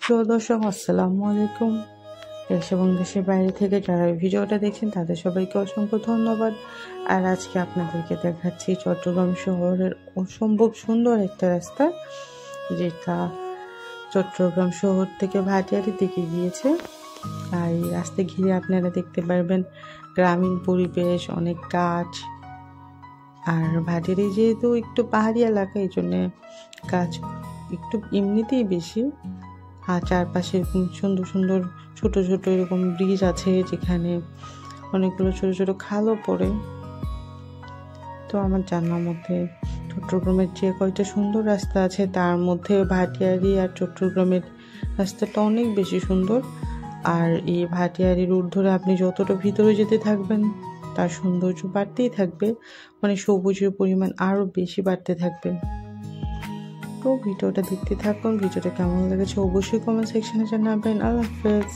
প্রিয় দর্শক, আসসালামু আলাইকুম। দেশ এবং দেশের বাইরে থেকে যারা ভিডিওটা দেখছেন তাদের সবাইকে অসংখ্য ধন্যবাদ। আর আজকে আপনাদেরকে দেখাচ্ছি চট্টগ্রাম শহরের অসম্ভব সুন্দর একটা রাস্তা, যেটা চট্টগ্রাম শহর থেকে ভাটিয়ারির দিকে গিয়েছে। আর এই রাস্তা ঘিরে আপনারা দেখতে পারবেন গ্রামীণ পরিবেশ, অনেক গাছ। আর ভাটিয়ারি যেহেতু একটু পাহাড়ি এলাকা, এই জন্যে গাছ একটু এমনিতেই বেশি। আর চারপাশে এরকম সুন্দর সুন্দর ছোট ছোট এরকম ব্রিজ আছে, যেখানে অনেকগুলো ছোট ছোট খালও পড়ে। তো আমার জানার মধ্যে চট্টগ্রামের যে কয়টা সুন্দর রাস্তা আছে, তার মধ্যে ভাটিয়ারি আর চট্টগ্রামের রাস্তাটা অনেক বেশি সুন্দর। আর এই ভাটিয়ারি রুট ধরে আপনি যতটা ভিতরে যেতে থাকবেন, তার সৌন্দর্য বাড়তেই থাকবে, মানে সবুজের পরিমাণ আরও বেশি বাড়তে থাকবে। তো ভিডিওটা দেখতে থাকুন। ভিডিওটা কেমন লেগেছে অবশ্যই কমেন্ট সেকশনে জানাবেন। আল্লাহ হাফেজ।